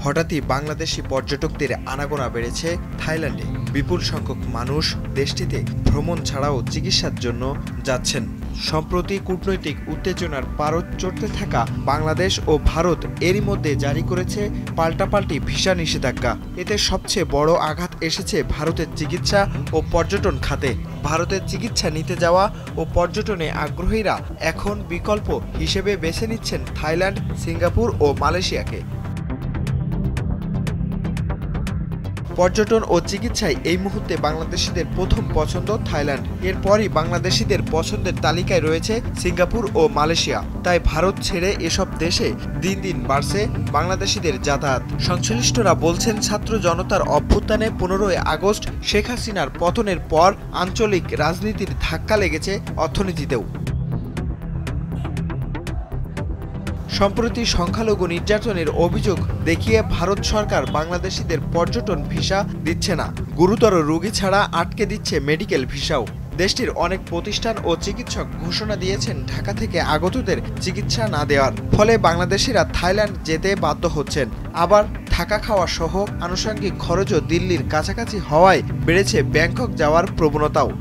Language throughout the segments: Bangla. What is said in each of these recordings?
হঠাৎই বাংলাদেশি পর্যটকদের আনাগোনা বেড়েছে থাইল্যান্ডে। বিপুল সংখ্যক মানুষ দেশটিতে ভ্রমণ ছাড়াও চিকিৎসার জন্য যাচ্ছেন। সম্প্রতি কূটনৈতিক উত্তেজনার পারদ চড়তে থাকা বাংলাদেশ ও ভারত এরই মধ্যে জারি করেছে পাল্টাপাল্টি ভিসা নিষেধাজ্ঞা। এতে সবচেয়ে বড় আঘাত এসেছে ভারতের চিকিৎসা ও পর্যটন খাতে। ভারতের চিকিৎসা নিতে যাওয়া ও পর্যটনে আগ্রহীরা এখন বিকল্প হিসেবে বেছে নিচ্ছেন থাইল্যান্ড, সিঙ্গাপুর ও মালয়েশিয়াকে। পর্যটন ও চিকিৎসায় এই মুহূর্তে বাংলাদেশিদের প্রথম পছন্দ থাইল্যান্ড। এরপরই বাংলাদেশিদের পছন্দের তালিকায় রয়েছে সিঙ্গাপুর ও মালয়েশিয়া। তাই ভারত ছেড়ে এসব দেশে দিন দিন বাড়ছে বাংলাদেশিদের যাতায়াত। সংশ্লিষ্টরা বলছেন, ছাত্র জনতার অভ্যুত্থানে 15ই আগস্ট শেখ হাসিনার পতনের পর আঞ্চলিক রাজনীতির ধাক্কা লেগেছে অর্থনীতিতেও। সম্প্রতি সংখ্যালঘু নির্যাতনের অভিযোগ দেখিয়ে ভারত সরকার বাংলাদেশিদের পর্যটন ভিসা দিচ্ছে না, গুরুতর রোগী ছাড়া আটকে দিচ্ছে মেডিকেল ভিসাও। দেশটির অনেক প্রতিষ্ঠান ও চিকিৎসক ঘোষণা দিয়েছেন ঢাকা থেকে আগতদের চিকিৎসা না দেওয়ার ফলে বাংলাদেশিরা থাইল্যান্ড যেতে বাধ্য হচ্ছেন। আবার থাকা খাওয়া সহ আনুষঙ্গিক খরচও দিল্লির কাছাকাছি হওয়ায় বেড়েছে ব্যাংকক যাওয়ার প্রবণতাও।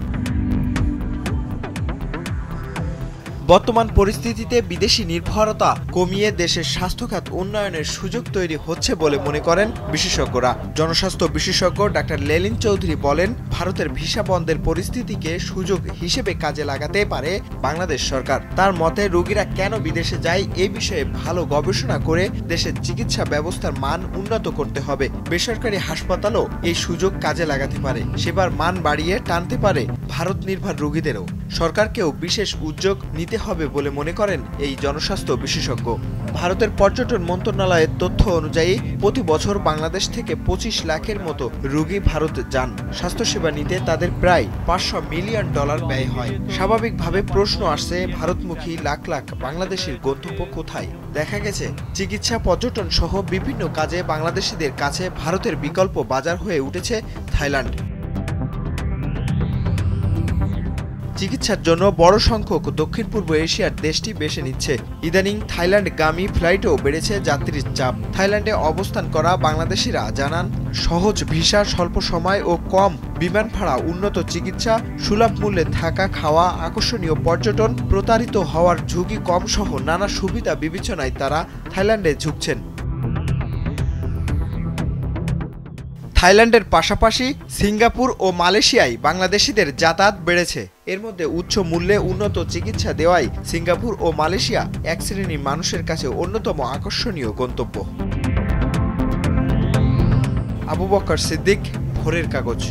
বর্তমান পরিস্থিতিতে বিদেশি নির্ভরতা কমিয়ে দেশের স্বাস্থ্যখাত উন্নয়নের সুযোগ তৈরি হচ্ছে বলে মনে করেন বিশেষজ্ঞরা। জনস্বাস্থ্য বিশেষজ্ঞ ডাক্তার লেলিন চৌধুরী বলেন, ভারতের ভিসা বন্ধের পরিস্থিতিকে সুযোগ হিসেবে কাজে লাগাতে পারে বাংলাদেশ সরকার। তার মতে, রোগীরা কেন বিদেশে যায় এ বিষয়ে ভালো গবেষণা করে দেশের চিকিৎসা ব্যবস্থার মান উন্নত করতে হবে। বেসরকারি হাসপাতালও এই সুযোগ কাজে লাগাতে পারে, সেবার মান বাড়িয়ে টানতে পারে ভারত নির্ভর রোগীদেরও। সরকারকেও বিশেষ উদ্যোগ নিতে হবে বলে মনে করেন এই জনস্বাস্থ্য বিশেষজ্ঞ। ভারতের পর্যটন মন্ত্রণালয়ের তথ্য অনুযায়ী প্রতি বছর বাংলাদেশ থেকে 25 লাখের মতো রোগী ভারত যান। স্বাস্থ্যসেবা নিতে তাদের প্রায় $500 মিলিয়ন ব্যয় হয়। স্বাভাবিকভাবে প্রশ্ন আসছে, ভারতমুখী লাখ লাখ বাংলাদেশের গন্তব্য কোথায়? দেখা গেছে, চিকিৎসা, পর্যটন সহ বিভিন্ন কাজে বাংলাদেশিদের কাছে ভারতের বিকল্প বাজার হয়ে উঠেছে থাইল্যান্ড। চিকিৎসার জন্য বড় সংখ্যক দক্ষিণ পূর্ব এশিয়ার দেশটি বেছে নিচ্ছে। ইদানিং থাইল্যান্ডগামী ফ্লাইটেও বেড়েছে যাত্রীর চাপ। থাইল্যান্ডে অবস্থান করা বাংলাদেশিরা জানান, সহজ ভিসা, স্বল্প সময় ও কম বিমান ভাড়া, উন্নত চিকিৎসা, সুলভ মূল্যে থাকা খাওয়া, আকর্ষণীয় পর্যটন, প্রতারিত হওয়ার ঝুঁকি কম সহ নানা সুবিধা বিবেচনায় তারা থাইল্যান্ডে ঝুঁকছেন। থাইল্যান্ডের পাশাপাশি সিঙ্গাপুর ও মালয়েশিয়ায় বাংলাদেশিদের যাতায়াত বেড়েছে। এর মধ্যে উচ্চ মূল্যে উন্নত চিকিৎসা দেওয়ায় সিঙ্গাপুর ও মালয়েশিয়া এক শ্রেণীর মানুষের কাছে অন্যতম আকর্ষণীয় গন্তব্য। আবু বকর সিদ্দিক, ভোরের কাগজ।